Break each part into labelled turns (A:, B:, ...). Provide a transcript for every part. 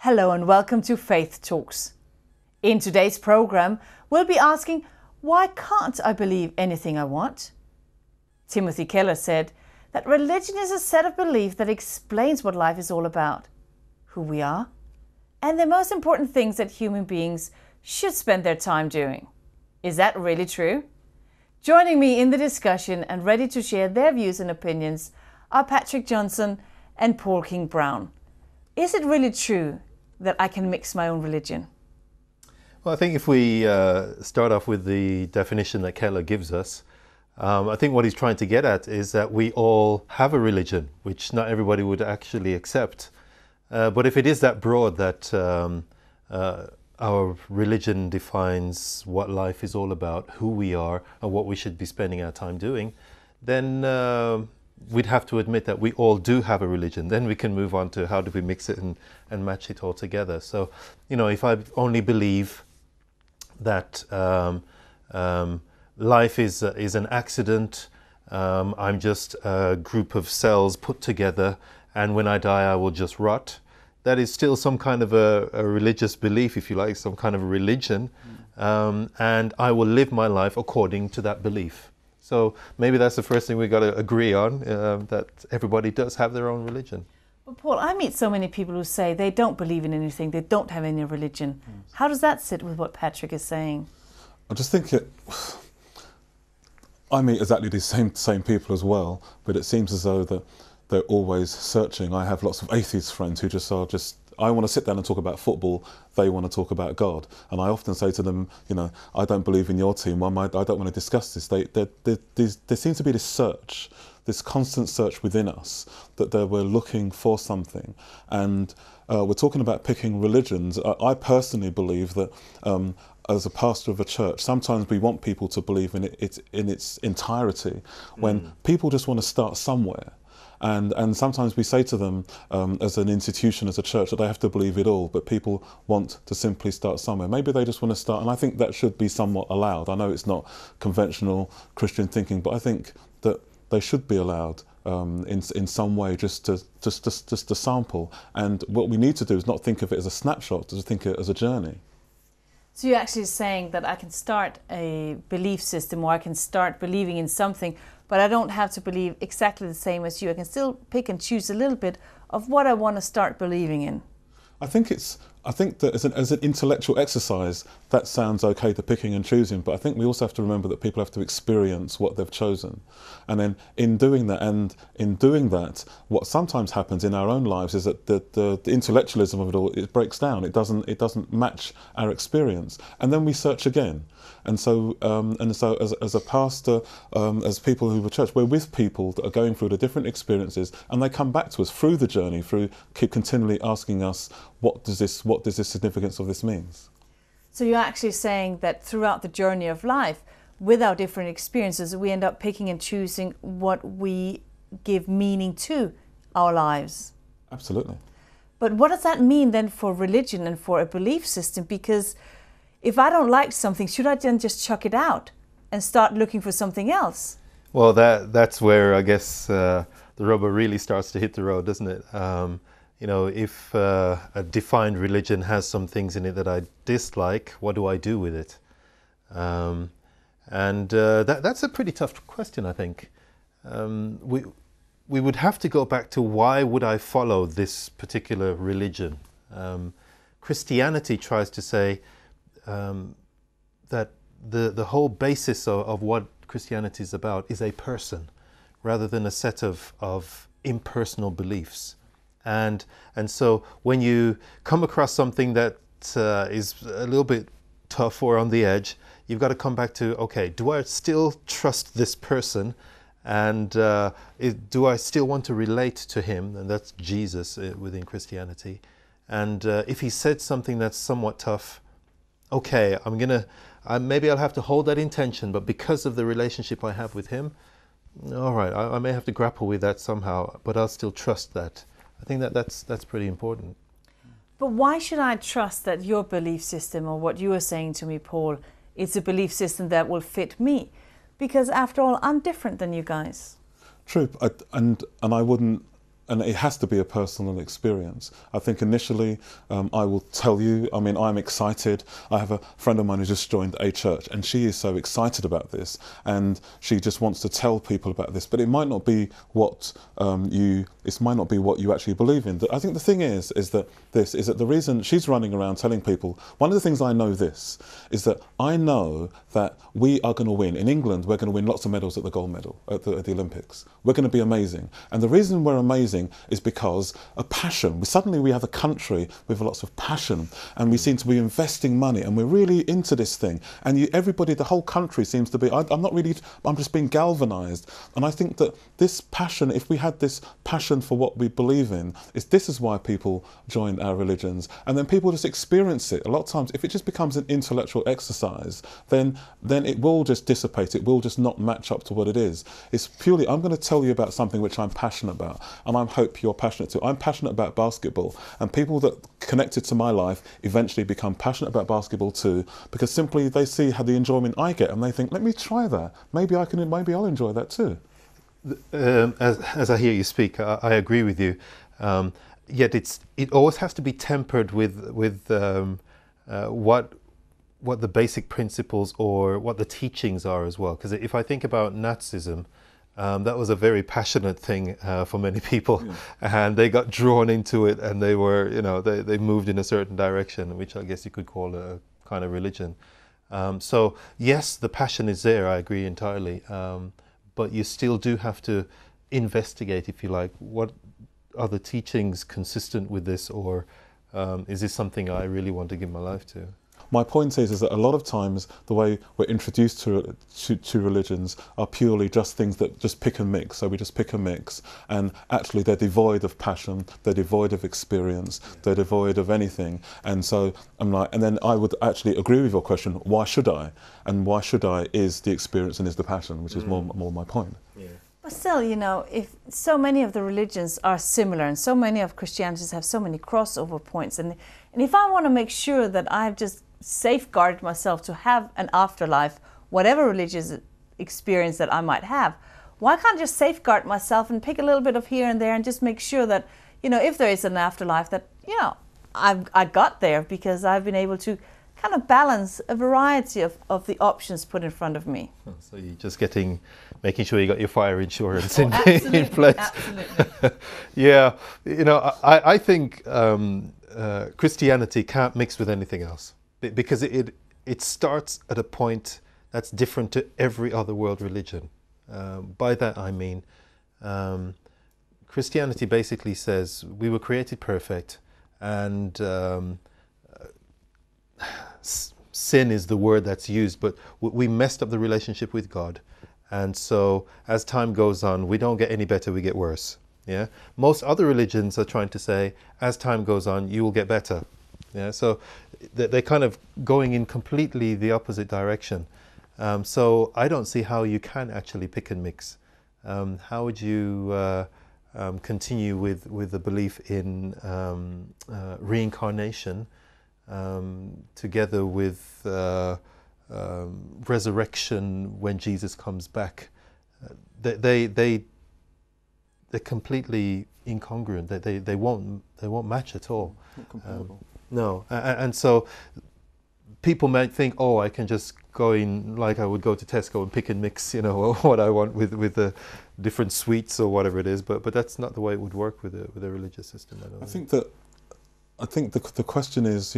A: Hello and welcome to Faith Talks. In today's program, we'll be asking, why can't I believe anything I want? Timothy Keller said that religion is a set of beliefs that explains what life is all about, who we are, and the most important things that human beings should spend their time doing. Is that really true? Joining me in the discussion and ready to share their views and opinions are Patrick Johnson and Paul King Brown. Is it really true that I can mix my own religion?
B: Well, I think if we start off with the definition that Keller gives us, I think what he's trying to get at is that we all have a religion, which not everybody would actually accept. But if it is that broad that our religion defines what life is all about, who we are, and what we should be spending our time doing, then we'd have to admit that we all do have a religion. Then we can move on to how do we mix it and match it all together. So, you know, if I only believe that life is an accident, I'm just a group of cells put together, and when I die I will just rot, that is still some kind of a religious belief, if you like, some kind of a religion, and I will live my life according to that belief. So maybe that's the first thing we got to agree on, that everybody does have their own religion.
A: But Paul, I meet so many people who say they don't believe in anything, they don't have any religion. How does that sit with what Patrick is saying?
C: I just think I meet exactly the same people as well, but it seems as though that they're always searching. I have lots of atheist friends who I want to sit down and talk about football, they want to talk about God. And I often say to them, you know, I don't believe in your team, I don't want to discuss this. There seems to be this search, this constant search within us, that we're looking for something. And we're talking about picking religions. I personally believe that as a pastor of a church, sometimes we want people to believe in it in its entirety, when people just want to start somewhere. And sometimes we say to them, as an institution, as a church, that they have to believe it all, but people want to simply start somewhere. Maybe they just want to start, and I think that should be somewhat allowed. I know it's not conventional Christian thinking, but I think that they should be allowed in some way just to sample. And what we need to do is not think of it as a snapshot, to think of it as a journey.
A: So you're actually saying that I can start a belief system, or I can start believing in something, but I don't have to believe exactly the same as you. I can still pick and choose a little bit of what I want to start believing in.
C: I think that as an intellectual exercise, that sounds okay, the picking and choosing, but I think we also have to remember that people have to experience what they've chosen. And then in doing that, what sometimes happens in our own lives is that the intellectualism of it all, it breaks down. It doesn't match our experience. And then we search again. And so as a pastor, as people who are church, we're with people that are going through the different experiences, and they come back to us through the journey, keep continually asking us, what does this significance of this means?
A: So you're actually saying that throughout the journey of life, with our different experiences, we end up picking and choosing what we give meaning to our lives.
C: Absolutely.
A: But what does that mean then for religion and for a belief system? Because if I don't like something, should I then just chuck it out and start looking for something else?
B: Well, that's where I guess the rubber really starts to hit the road, doesn't it? You know, if a defined religion has some things in it that I dislike, what do I do with it? That's a pretty tough question, I think. We would have to go back to, why would I follow this particular religion? Christianity tries to say that the whole basis of what Christianity is about is a person, rather than a set of impersonal beliefs. And so when you come across something that is a little bit tough or on the edge, you've got to come back to, okay, do I still trust this person? And do I still want to relate to him? And that's Jesus within Christianity. And if he said something that's somewhat tough, okay, maybe I'll have to hold that intention, but because of the relationship I have with him, all right, I may have to grapple with that somehow, but I'll still trust that. I think that's pretty important.
A: But why should I trust that your belief system, or what you are saying to me, Paul, is a belief system that will fit me? Because after all, I'm different than you guys.
C: True, and I wouldn't and it has to be a personal experience. I think initially, I will tell you, I mean, I'm excited. I have a friend of mine who just joined a church, and she is so excited about this, and she just wants to tell people about this, but it might not be what you actually believe in. I think the thing is that the reason she's running around telling people, one of the things I know is that I know that we are going to win. In England, we're going to win lots of medals at the gold medal, at the Olympics. We're going to be amazing. And the reason we're amazing is because of passion. Suddenly we have a country with lots of passion, and we seem to be investing money, and we're really into this thing. And everybody, the whole country seems to be, I'm just being galvanized. And I think that this passion, if we had this passion for what we believe in, this is why people join our religions. And then people just experience it. A lot of times, if it just becomes an intellectual exercise, then it will just dissipate. It will just not match up to what it is. It's purely, I'm going to tell you about something which I'm passionate about, and I hope you're passionate too. I'm passionate about basketball, and people that connected to my life eventually become passionate about basketball too, because simply they see how the enjoyment I get, and they think, let me try that. Maybe I'll enjoy that too.
B: As I hear you speak, I agree with you. Yet it always has to be tempered with what the basic principles or what the teachings are as well. Because if I think about Nazism, that was a very passionate thing for many people, and they got drawn into it, and they were, they moved in a certain direction, which I guess you could call a kind of religion. So yes, the passion is there. I agree entirely. But you still do have to investigate, if you like, what are the teachings consistent with this, or is this something I really want to give my life to?
C: My point is that a lot of times the way we're introduced to religions are purely just things that just pick and mix. So we just pick and mix, and actually they're devoid of passion, they're devoid of experience, they're devoid of anything. And so I'm like, and then I would actually agree with your question, why should I? And why should I is the experience and is the passion, which is more my point. Yeah.
A: But still, if so many of the religions are similar, and so many of Christianities have so many crossover points, and if I want to make sure that I've just safeguarded myself to have an afterlife, whatever religious experience that I might have, why can't I just safeguard myself and pick a little bit of here and there and just make sure that, if there is an afterlife, that, I got there because I've been able to kind of balance a variety of the options put in front of me.
B: So you're just making sure you got your fire insurance in place.
A: Absolutely.
B: Yeah, I think Christianity can't mix with anything else, because it starts at a point that's different to every other world religion. By that I mean, Christianity basically says we were created perfect, and sin is the word that's used, but we messed up the relationship with God. And so as time goes on, we don't get any better, we get worse. Yeah. Most other religions are trying to say, as time goes on, you will get better. Yeah. So they're kind of going in completely the opposite direction. So I don't see how you can actually pick and mix. How would you continue with the belief in reincarnation together with resurrection when Jesus comes back? They're completely incongruent. They won't match at all.
C: Not comparable.
B: No, and so people might think, oh, I can just go in like I would go to Tesco and pick and mix, what I want with the different sweets or whatever it is. But that's not the way it would work with a religious system. I
C: think the question is,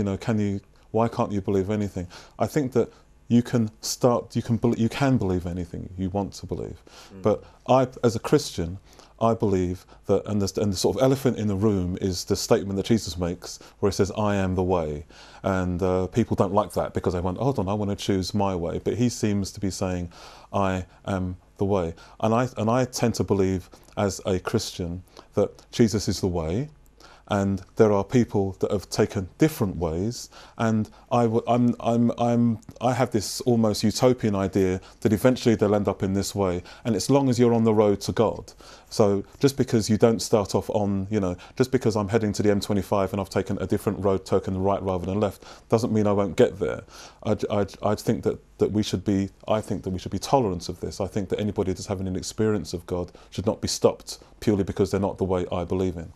C: why can't you believe anything? I think that you can believe anything you want to believe. But as a Christian, I believe that, and the sort of elephant in the room is the statement that Jesus makes, where he says, "I am the way," and people don't like that because they want, hold on, I want to choose my way. But he seems to be saying, "I am the way," and I tend to believe, as a Christian, that Jesus is the way, and there are people that have taken different ways, and I have this almost utopian idea that eventually they'll end up in this way, and it's long as you're on the road to God. So just because you don't start off on, just because I'm heading to the M25 and I've taken a different road, taken right rather than left, doesn't mean I won't get there. I think that we should be tolerant of this. I think that anybody that's having an experience of God should not be stopped purely because they're not the way I believe in.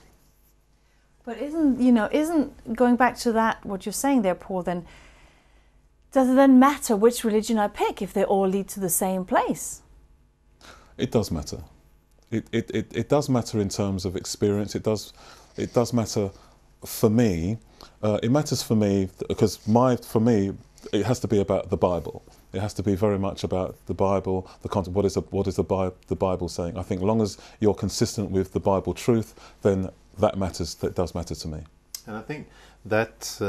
A: But isn't going back to that, what you're saying there, Paul, then, does it then matter which religion I pick if they all lead to the same place?
C: It does matter. It does matter in terms of experience. It does matter for me. It matters for me because for me, it has to be about the Bible. It has to be very much about the Bible, the content. What is the Bible saying? I think as long as you're consistent with the Bible truth, then that matters. That does matter to me.
B: And I think that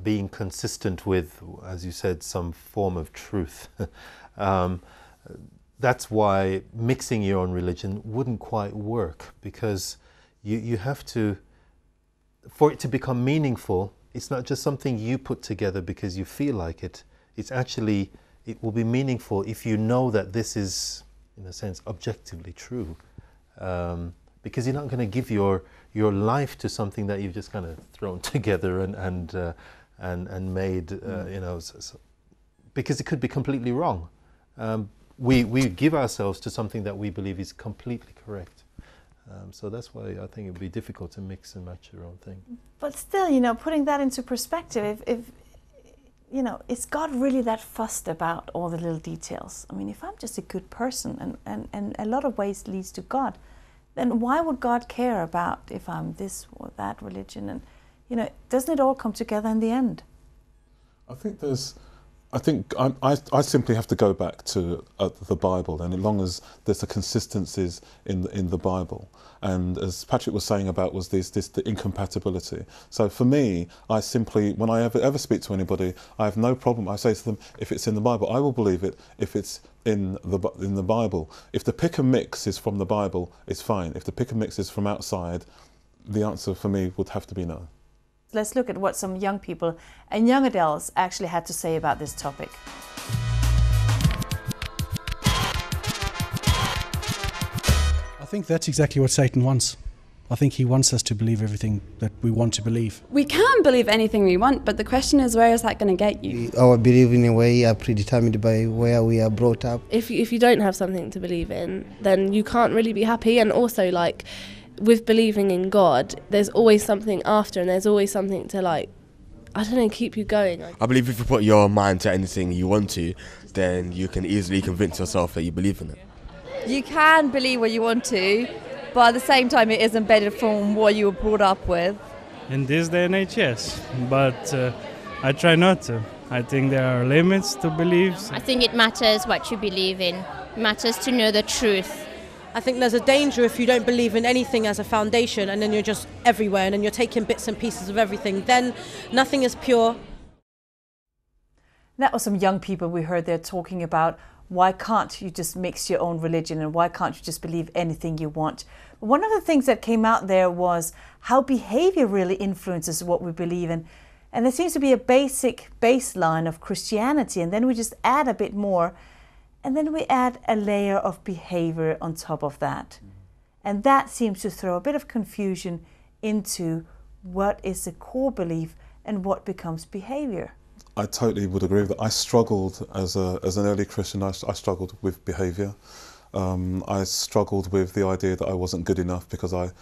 B: being consistent with, as you said, some form of truth, that's why mixing your own religion wouldn't quite work, because you have to, for it to become meaningful, it's not just something you put together because you feel like it. It's actually, it will be meaningful if you know that this is, in a sense, objectively true. Because you're not going to give your life to something that you've just kind of thrown together and made, because it could be completely wrong. We give ourselves to something that we believe is completely correct. So that's why I think it would be difficult to mix and match your own thing.
A: But still, putting that into perspective, if is God really that fussed about all the little details? I mean, if I'm just a good person and a lot of ways leads to God, then why would God care about if I'm this or that religion? And, doesn't it all come together in the end?
C: I simply have to go back to the Bible, and as long as there's the consistencies in the Bible, and as Patrick was saying about the incompatibility. So for me, I simply, when I ever speak to anybody, I have no problem. I say to them, if it's in the Bible, I will believe it. If it's in the Bible, if the pick and mix is from the Bible, it's fine. If the pick and mix is from outside, the answer for me would have to be no.
A: Let's look at what some young people and young adults actually had to say about this topic.
D: I think that's exactly what Satan wants. I think he wants us to believe everything that we want to believe.
E: We can believe anything we want, but the question is, where is that going to get you?
F: Our belief in a way are predetermined by where we are brought up.
G: If you don't have something to believe in, then you can't really be happy. And also, with believing in God, there's always something after, and there's always something to keep you going.
H: I believe if you put your mind to anything you want to, then you can easily convince yourself that you believe in it.
I: You can believe what you want to, but at the same time it is embedded from what you were brought up with.
J: In this day and age, yes, but I try not to. I think there are limits to beliefs.
K: I think it matters what you believe in. It matters to know the truth.
L: I think there's a danger if you don't believe in anything as a foundation and then you're just everywhere and then you're taking bits and pieces of everything. Then nothing is pure.
A: That was some young people we heard there talking about why can't you just mix your own religion and why can't you just believe anything you want. One of the things that came out there was how behavior really influences what we believe in. And there seems to be a basic baseline of Christianity, and then we just add a bit more. And then we add a layer of behavior on top of that. And that seems to throw a bit of confusion into what is the core belief and what becomes behavior.
C: I totally would agree with that. I struggled as an early Christian. I struggled with behavior. I struggled with the idea that I wasn't good enough because I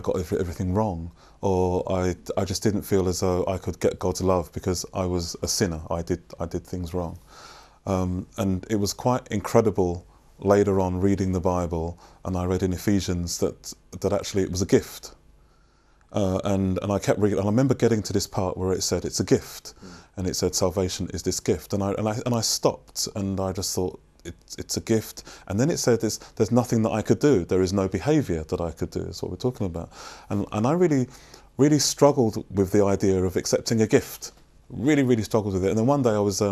C: got everything wrong, or I just didn't feel as though I could get God's love because I was a sinner. I did things wrong. And it was quite incredible later on reading the Bible, and I read in Ephesians that actually it was a gift. And I kept reading, and I remember getting to this part where it said it's a gift, and it said salvation is this gift, and I stopped, and I just thought it's a gift, and then it said there's nothing that I could do, there is no behaviour that I could do. Is what we're talking about, and I really struggled with the idea of accepting a gift, really struggled with it. And then one day I was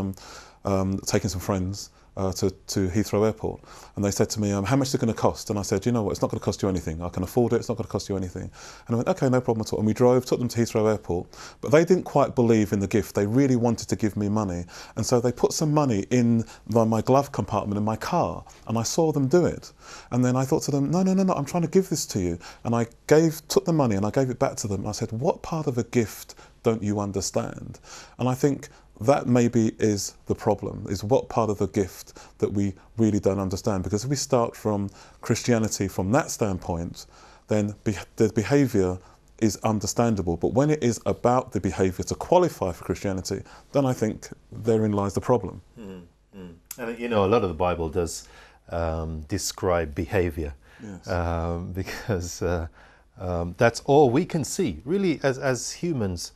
C: taking some friends to Heathrow Airport, and they said to me, how much is it going to cost? And I said, you know what, it's not going to cost you anything. I can afford it, it's not going to cost you anything. And I went, okay, no problem at all. And we drove, took them to Heathrow Airport, but they didn't quite believe in the gift. They really wanted to give me money. And so they put some money in my glove compartment in my car, and I saw them do it. And then I thought to them, no, I'm trying to give this to you. And I took the money and I gave it back to them. And I said, what part of a gift don't you understand? And I think that maybe is the problem, is what part of the gift that we really don't understand. Because if we start from Christianity from that standpoint, then the behaviour is understandable. But when it is about the behaviour to qualify for Christianity, then I think therein lies the problem.
B: And you know, a lot of the Bible does describe behaviour, yes. Because that's all we can see. Really, as humans,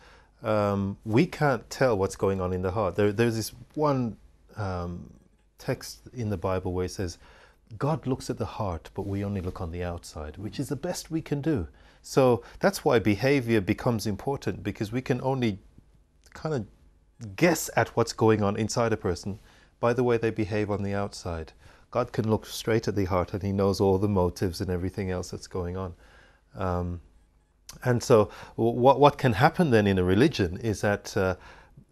B: we can't tell what's going on in the heart. There's this one text in the Bible where it says, God looks at the heart, but we only look on the outside, which is the best we can do. So that's why behavior becomes important, because we can only kind of guess at what's going on inside a person by the way they behave on the outside. God can look straight at the heart and he knows all the motives and everything else that's going on. And so what can happen then in a religion is that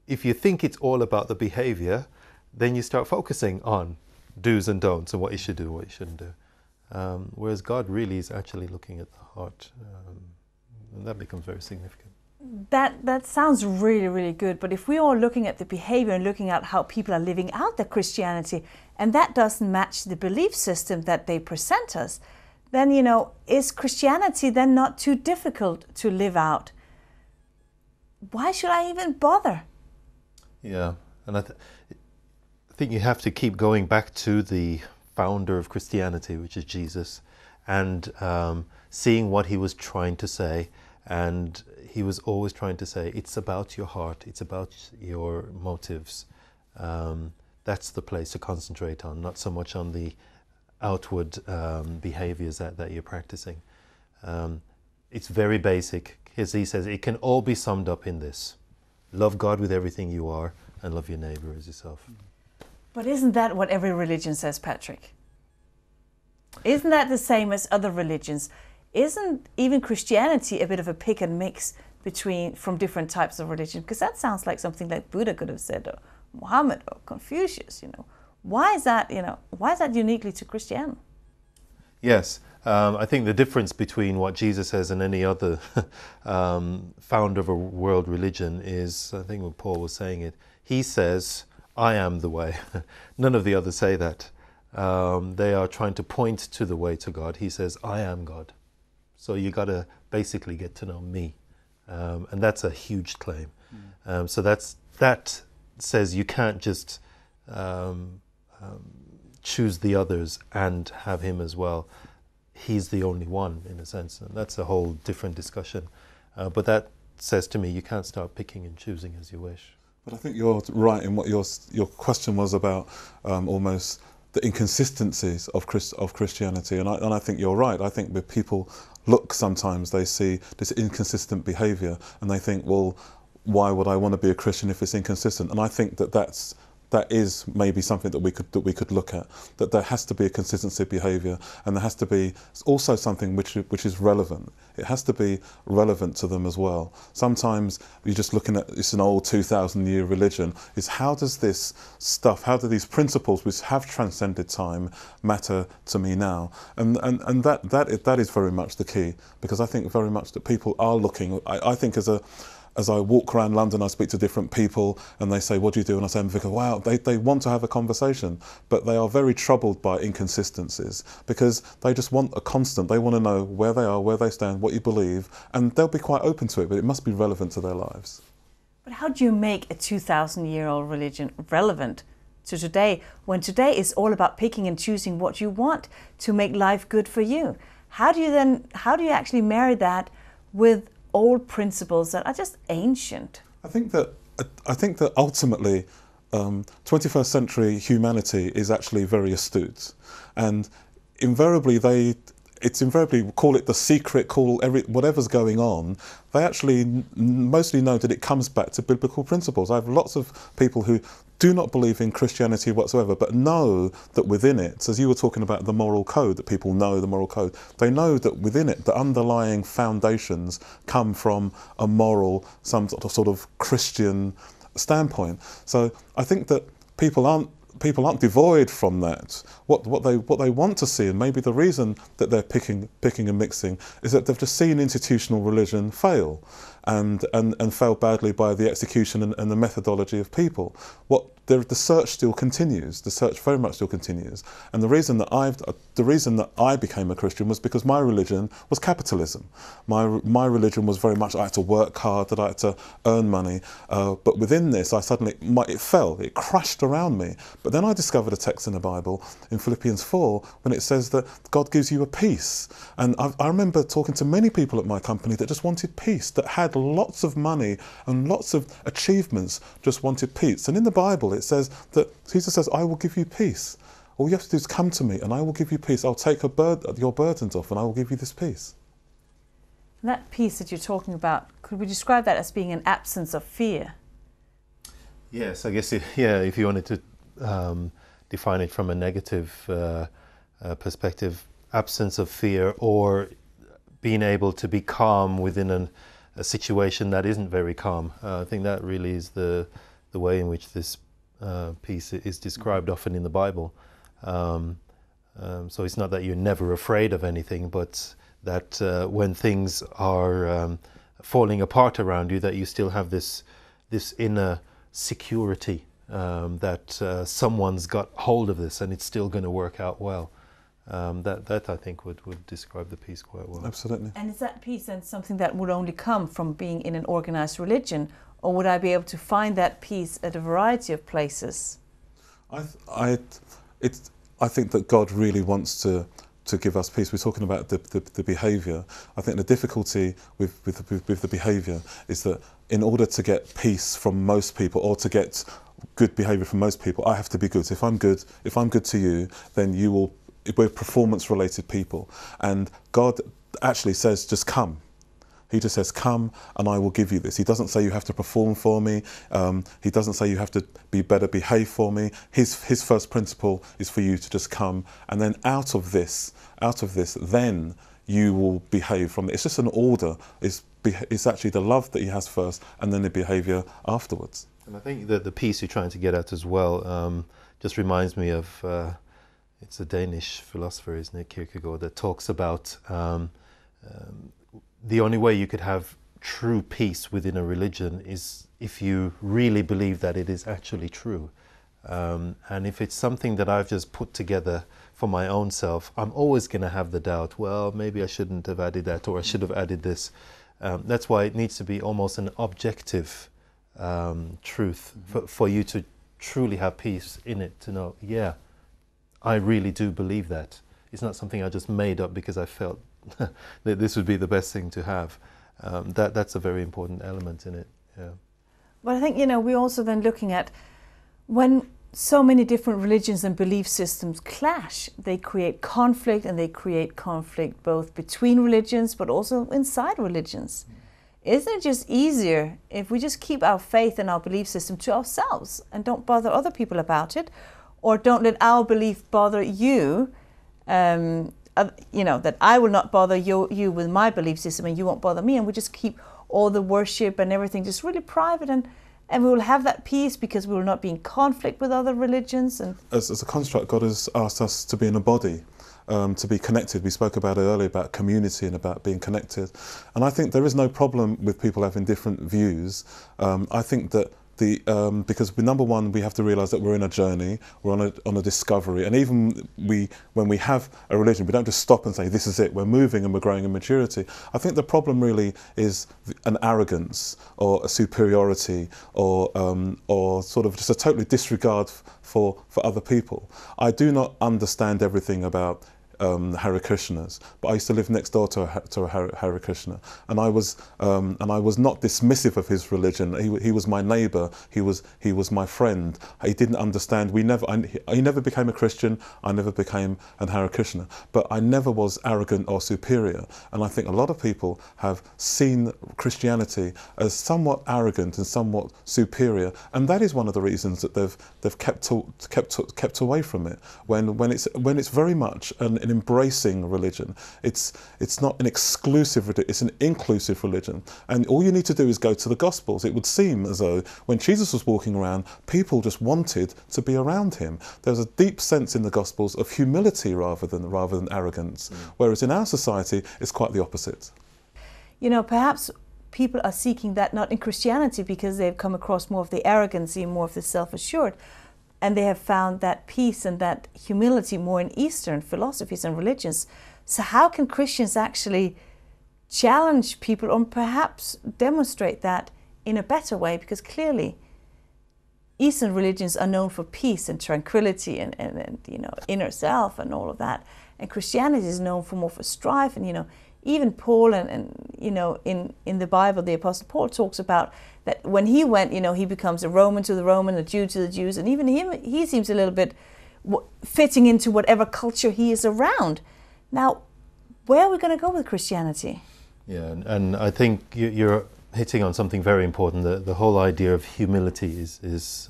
B: if you think it's all about the behavior, then you start focusing on do's and don'ts and what you should do and what you shouldn't do. Whereas God really is actually looking at the heart, and that becomes very significant.
A: That sounds really, really good. But if we're all looking at the behavior and looking at how people are living out their Christianity, and that doesn't match the belief system that they present us, then, you know, is Christianity then not too difficult to live out? Why should I even bother?
B: Yeah, and I think you have to keep going back to the founder of Christianity, which is Jesus, and seeing what he was trying to say. And he was always trying to say, it's about your heart, it's about your motives. That's the place to concentrate on, not so much on the outward behaviors that you're practicing. It's very basic. As he says, it can all be summed up in this. Love God with everything you are and love your neighbour as yourself.
A: But isn't that what every religion says, Patrick? Isn't that the same as other religions? Isn't even Christianity a bit of a pick and mix from different types of religion? Because that sounds like something like Buddha could have said, or Muhammad, or Confucius, you know. Why is that, why is that uniquely to Christianity?
B: Yes, I think the difference between what Jesus says and any other founder of a world religion is, I think when Paul was saying it, he says, I am the way. None of the others say that. They are trying to point to the way to God. He says, I am God. So you got to basically get to know me. And that's a huge claim. So that says you can't just choose the others and have him as well. He's the only one, in a sense. And that's a whole different discussion. But that says to me, you can't start picking and choosing as you wish.
C: But I think you're right in what your question was about, almost the inconsistencies of Christianity, and I think you're right. I think when people look, sometimes they see this inconsistent behaviour and they think, well, why would I want to be a Christian if it's inconsistent? And I think that is maybe something that we could look at, that there has to be a consistency of behaviour, and there has to be also something which is relevant. It has to be relevant to them as well. Sometimes you're just looking at, it's an old 2,000-year religion, is how does this stuff, how do these principles which have transcended time matter to me now? And that is very much the key, because I think very much that people are looking, I think as I walk around London, I speak to different people and they say, what do you do? And I say, because wow, they want to have a conversation, but they are very troubled by inconsistencies, because they just want a constant. They want to know where they are, where they stand, what you believe, and they'll be quite open to it, but it must be relevant to their lives.
A: But how do you make a 2,000-year-old religion relevant to today, when today is all about picking and choosing what you want to make life good for you? How do you actually marry that with old principles that are just ancient? I think
C: that ultimately 21st century humanity is actually very astute, and invariably call it the secret, whatever's going on, they actually mostly know that it comes back to biblical principles. I have lots of people who do not believe in Christianity whatsoever, but know that within it, as you were talking about the moral code, that people know the moral code, they know that within it, the underlying foundations come from a moral, some sort of Christian standpoint. So I think that people aren't devoid from that. What they want to see, and maybe the reason that they're picking and mixing, is that they've just seen institutional religion fail, and fail badly by the execution and the methodology of people. The search still continues. The search very much still continues. And the reason that I became a Christian was because my religion was capitalism. My religion was very much I had to work hard, that I had to earn money. But within this, it crashed around me. But then I discovered a text in the Bible in Philippians 4 when it says that God gives you a peace. And I remember talking to many people at my company that just wanted peace, that had lots of money and lots of achievements, just wanted peace. And in the Bible, it says that Jesus says, I will give you peace. All you have to do is come to me and I will give you peace. I'll take your burdens off and I will give you this peace.
A: That peace that you're talking about, could we describe that as being an absence of fear?
B: Yes, I guess, if you wanted to define it from a negative perspective, absence of fear, or being able to be calm within a situation that isn't very calm. I think that really is the way in which this piece is described often in the Bible. So it's not that you're never afraid of anything, but that when things are falling apart around you, that you still have this inner security that someone's got hold of this and it's still going to work out well. That I think would describe the peace quite well.
C: Absolutely.
A: And is that peace then something that would only come from being in an organized religion, or would I be able to find that peace at a variety of places?
C: I think that God really wants to give us peace. We're talking about the behaviour. I think the difficulty with the behaviour is that in order to get peace from most people, or to get good behaviour from most people, I have to be good. If I'm good to you, then you will. We're performance-related people, and God actually says, just come. He just says, come and I will give you this. He doesn't say you have to perform for me. He doesn't say you have to be better behave for me. His first principle is for you to just come, and then out of this, then you will behave from it. It's just an order. It's actually the love that he has first, and then the behaviour afterwards.
B: And I think that the piece you're trying to get at as well just reminds me of, it's a Danish philosopher, isn't it, Kierkegaard, that talks about the only way you could have true peace within a religion is if you really believe that it is actually true. And if it's something that I've just put together for my own self, I'm always going to have the doubt, well, maybe I shouldn't have added that, or I should have added this. That's why it needs to be almost an objective truth for you to truly have peace in it, to know, yeah, I really do believe that. It's not something I just made up because I felt that this would be the best thing to have. That's a very important element in it. Yeah.
A: But I think, we're also then looking at when so many different religions and belief systems clash, they create conflict, and they create conflict both between religions but also inside religions. Isn't it just easier if we just keep our faith and our belief system to ourselves and don't bother other people about it, or don't let our belief bother you? That I will not bother you with my belief system, and you won't bother me, and we just keep all the worship and everything just really private, and we will have that peace because we will not be in conflict with other religions. And
C: as a construct, God has asked us to be in a body, to be connected. We spoke about it earlier about community and about being connected, and I think there is no problem with people having different views. I think that because number one, we have to realise that we're in a journey, we're on a discovery, and even when we have a religion, we don't just stop and say this is it. We're moving and we're growing in maturity. I think the problem really is an arrogance or a superiority or sort of just a totally disregard for other people. I do not understand everything about Hare Krishnas, but I used to live next door to a Hare Krishna, and I was not dismissive of his religion. He was my neighbour. He was my friend. He didn't understand. He never became a Christian. I never became an Hare Krishna, but I never was arrogant or superior. And I think a lot of people have seen Christianity as somewhat arrogant and somewhat superior, and that is one of the reasons that they've kept away from it. When it's very much an embracing religion. It's not an exclusive religion, it's an inclusive religion. And all you need to do is go to the Gospels. It would seem as though when Jesus was walking around, people just wanted to be around him. There's a deep sense in the Gospels of humility rather than arrogance. Whereas in our society, it's quite the opposite.
A: You know, perhaps people are seeking that not in Christianity because they've come across more of the arrogancy, more of the self-assured, and they have found that peace and that humility more in Eastern philosophies and religions. So how can Christians actually challenge people or perhaps demonstrate that in a better way? Because clearly Eastern religions are known for peace and tranquility and you know, inner self and all of that. And Christianity is known for more for strife. And, you know, even Paul and you know, in the Bible, the Apostle Paul talks about that when he went, you know, he becomes a Roman to the Roman, a Jew to the Jews, and even he seems a little bit fitting into whatever culture he is around. Now, where are we going to go with Christianity?
B: Yeah, and I think you're hitting on something very important. The whole idea of humility is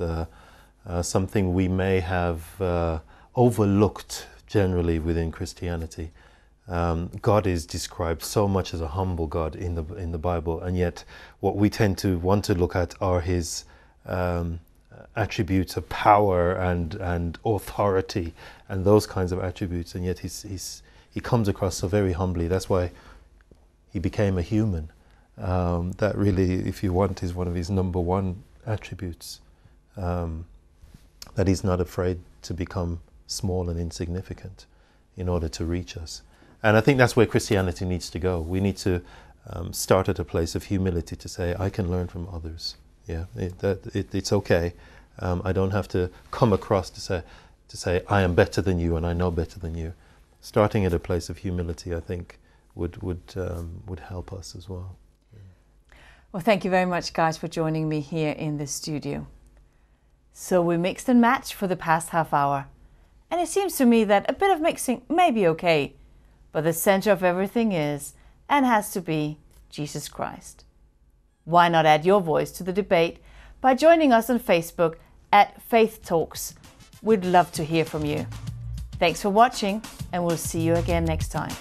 B: something we may have overlooked generally within Christianity. God is described so much as a humble God in the Bible, and yet what we tend to want to look at are his attributes of power and authority and those kinds of attributes, and yet he comes across so very humbly. That's why he became a human. That really, if you want, is one of his number one attributes, that he's not afraid to become small and insignificant in order to reach us. And I think that's where Christianity needs to go. We need to start at a place of humility to say, I can learn from others. Yeah, it's okay. I don't have to come across to say I am better than you and I know better than you. Starting at a place of humility, I think, would help us as well.
A: Well, thank you very much, guys, for joining me here in the studio. So we mixed and matched for the past half hour. And it seems to me that a bit of mixing may be okay, but the center of everything is, and has to be, Jesus Christ. Why not add your voice to the debate by joining us on Facebook at Faith Talks? We'd love to hear from you. Thanks for watching, and we'll see you again next time.